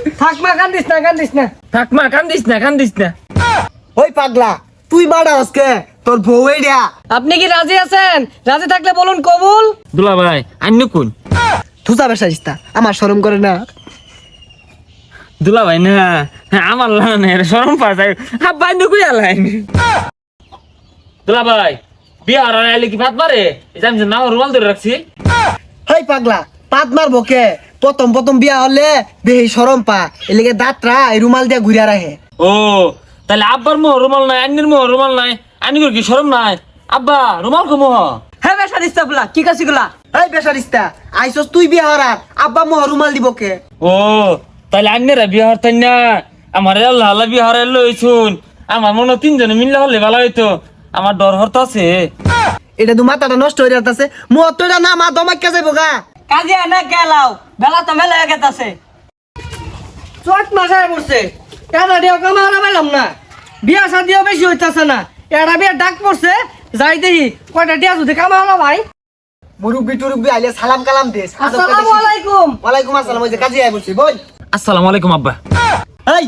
থাকমা কান্দিস না থাকমা কান্দিস না ওই পাগলা তুই বাড়া আজকে তোর বউ এইডা। আপনি কি রাজি আছেন? রাজি থাকলে বলুন কবুল। দুলা ভাই আন্য কোন থুসা বেসাইস্তা আমার শরম করে না। দুলা ভাই না আমার লানের শরম পায় আব্বা আন্য কই আলাইন দুলা ভাই বিয়া আর আইলে কি ভাত মারে জানি না রুমাল ধরে রাখছি হেই পাগলা পাত মারবো কে? প্রথম বিয়া হলে বেহি শরম পা এলিগে দাঁতরা এই রুমাল দিয়ে ঘুরিয়া রাখে। ও তাহলে আব্বার মোহ রুমাল নাই আন্নির মোহ রুমাল নাই আন্নির কি শরম নাই আব্বা রুমাল কো মোহ হ্যাঁ বেসারিস্তা বলা কি কাছিগুলা? এই বেসারিস্তা আইসস তুই বিয়া হরার আব্বা মোহ রুমাল দিব কে? ও তাহলে আন্নেরা বিয়া হরতেন না আমার আল্লাহ আল্লাহ বিয়া হরে লইছুন আমার মনে তিনজনে মিললে হলে ভালো হইতো আমার ডর হরতাছে এটা তো মাথাটা নষ্ট হয়ে যাচ্ছে মোহ তো এটা না মা দমাক্কা যাইব গা। কাজে না গেলাও বেলা তো মেলা হয়ে গেছে। চট মাসায় পড়ছে কাজা দিও কামারা পাইলাম না, বিয়া শাদিও বেশি হইতাছে না, এটা বিয়া ডাক পড়ছে যাই দেখি কয়টা দিয়া যদি কামালা ভাই। মুরব্বি টুরব্বি আইলে সালাম কালাম দে। আসসালামু আলাইকুম। ওয়ালাইকুম আসসালাম। ওই যে কাজী আই বলছি বল। আসসালামু আলাইকুম আব্বা। এই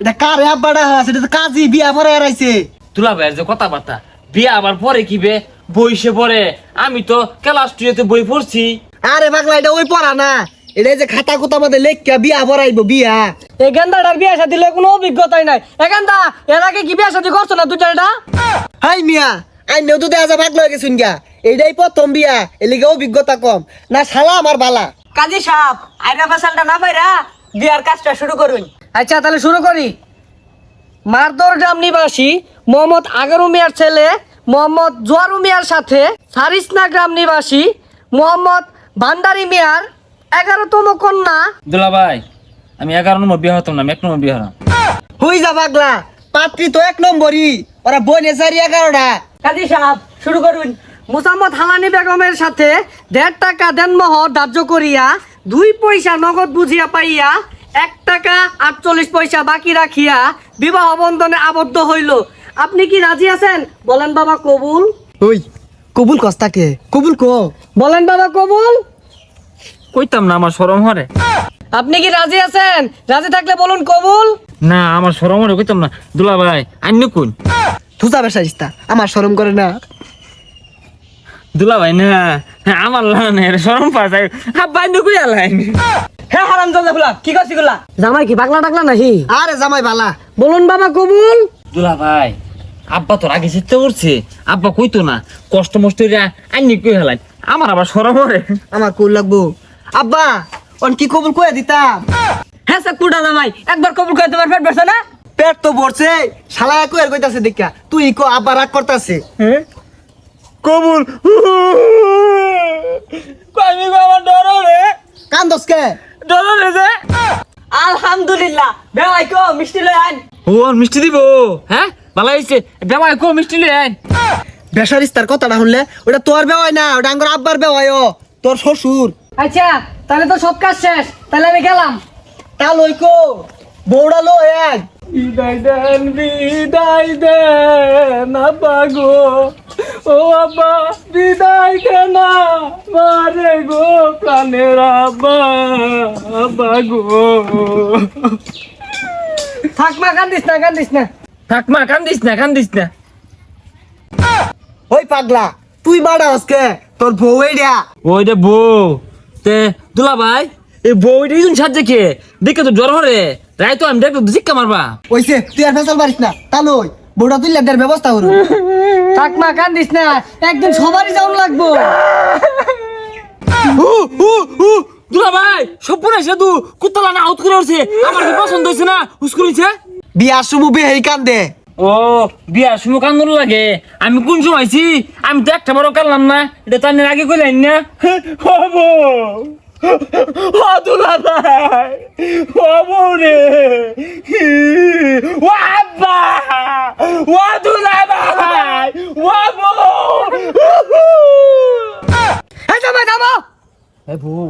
এটা কারে আব্বাডা আছে? এটা তো কাজী বিয়া পরে আইছে। তুলা ভাইয়ের যে কথাবার্তা বিয়া আবার পরে কি বে বইসে পড়ে আমি তো ক্লাস 2 তে বই পড়ছি। আরে পাগলা এটা ওই পড়া না, এটা যে খাতা কুতা মধ্যে লেখা বিয়া পড়াইবো বিয়া। এই গেন্দাটার বিয়া শাদি দিলে কোনো অভিজ্ঞতাই নাই। এ গেন্দা এর আগে কি বিয়া শাদি করছো না দুইটা? হাই মিয়া আইনেও তো দেখা যায় পাগলা হয়ে গেছুন গা। এইটাই প্রথম বিয়া এলিগে অভিজ্ঞতা কম না শালা আমার বালা। কাজী সাহেব আইরা ফেসালটা না পাইরা বিয়ার কাজটা শুরু করুন। আচ্ছা তাহলে শুরু করি। মারদর গ্রাম নিবাসী মোহাম্মদ আগারু মিয়ার ছেলে মোহাম্মদ জোয়ারু মিয়ার সাথে সারিসনা গ্রাম নিবাসী মোহাম্মদ ভান্ডারি মিয়ার 11তম কন্যা। দুলা ভাই আমি 11 নম্বর বিয়া হতাম না, আমি 1 নম্বর বিয়া হলাম। হই যা পাগলা পাত্রী তো 1 নম্বরই, ওরা বনে 4-11টা। কাজী সাহেব শুরু করুন। মুসাম্মদ হালানি বেগমের সাথে 1.5 টাকা দেনমোহর ধার্য করিয়া 2 পয়সা নগদ বুঝিয়া পাইয়া 1 টাকা 48 পয়সা বাকি রাখিয়া বিবাহ বন্ধনে আবদ্ধ হইল। আপনি কি রাজি আছেন? বলেন বাবা কবুল। ওই কবুল কস্তাকে কবুল কো বলেন বাবা কবুল। কইতাম না আমার শরম হরে। আপনি কি রাজি আছেন? রাজি থাকলে বলুন কবুল। না আমার শরম হরে কইতাম না। দুলা ভাই আন্য কোন থুসা বেসাইস্তা আমার শরম করে না। দুলা ভাই না আমার লানের শরম পায় আব্বা আন্য কই আলাইন হ্যাঁ হারাম জাদা ফুলা কি করছি গুলা? জামাই কি পাগলা টাগলা নাহি? আরে জামাই বালা। বলুন বাবা কবুল। দুলা ভাই আব্বা তোর আগে চিন্তা করছে আব্বা কইতো না কষ্ট মষ্ট আইনি কই হেলাই আমার আবার শরম হরে। আমার কুল লাগবো আব্বা অন কি কবুল কয়ে দিতাম। হ্যাঁ স্যার কুড়া জামাই একবার কবুল করে তোমার পেট ভরছে না? পেট তো ভরছে শালা কয়ের কইতাছে দেখা তুই কো আব্বা রাগ করতাছে। কবুল আমি আমার ডর রে কান্দস কে? ডর রে যে আলহামদুলিল্লাহ বেওয়াই কো মিষ্টি লই আন। ও মিষ্টি দিব হ্যাঁ ভালো হইছে বেবাই কো মিষ্টি লই আইন। বেসারিস্তার কথাটা শুনলে ওটা তোর বেওয়াই না, ওটা আঙ্গর আব্বার বেওয়াই। ও তোর শ্বশুর। আচ্ছা তাহলে তো সব কাজ শেষ, তাহলে আমি গেলাম। তা লই কো বউড়া লো এক। বিদায় দেন আব্বা গো ও আব্বা বিদায় দেন মারে গো প্রাণের আব্বা আব্বা গো। থাকমা কান্দিস না থাকমা কান্দিস না ওই পাগলা তুই বাড়া আজকে তোর বউ এইডা। ওই রে বউ তে দুলা ভাই এই বউটা ইউন সাজে কে দেখে তো জ্বর হরে রাই তো আমি দেখো শিক্ষা মারবা ওইছে তুই আর ফেসাল পারিস না। তা লই বউটা তুই লেদার ব্যবস্থা করু। থাকমা কান্দিস না, একদিন সবারই যাওয়া লাগবো। দুলা ভাই সপুরে সেতু কুত্তলা না আউট করে উঠছে আমার কি পছন্দ হয়েছে না হুস্কুরিছে বিয়ার সমু বেহেই কান্দে। ও বিয়ার সময় কান্দন লাগে আমি কোন সময় আইছি আমি তো একটা বড় কানলাম না এটা তার আগে কইলেন না হবো ও দুলা ভাই হবো রে ও আব্বা ও দুলা ভাই হবো এই জামাই থামো। এ বউ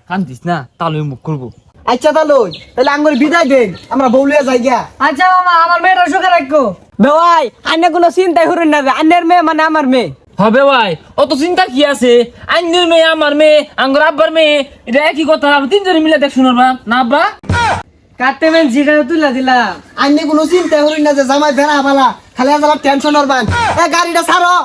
কান্দিস না তাহলে মুখ করবো। আচ্ছা তা লই তাহলে আঙ্গর বিদায় দেন আমরা বউলিয়া যাই গিয়া। আচ্ছা মামা আমার মেয়েটা সুখে রাখো। বেওয়াই আন্নে কোনো চিন্তাই করুন না, আন্নের মেয়ে মানে আমার মেয়ে। হবে ভাই অত চিন্তা কি আছে আইনের মেয়ে আমার মেয়ে আঙ্গর আব্বার মেয়ে এটা একই কথা তিনজনে মিলে দেখ শুনবা না আব্বা। কাটতে মেন জিরা তুলা দিলাম আইনে কোনো চিন্তা করি না যে জামাই বেড়া পালা খালি আজ টেনশন হরবান গাড়িটা ছাড়ো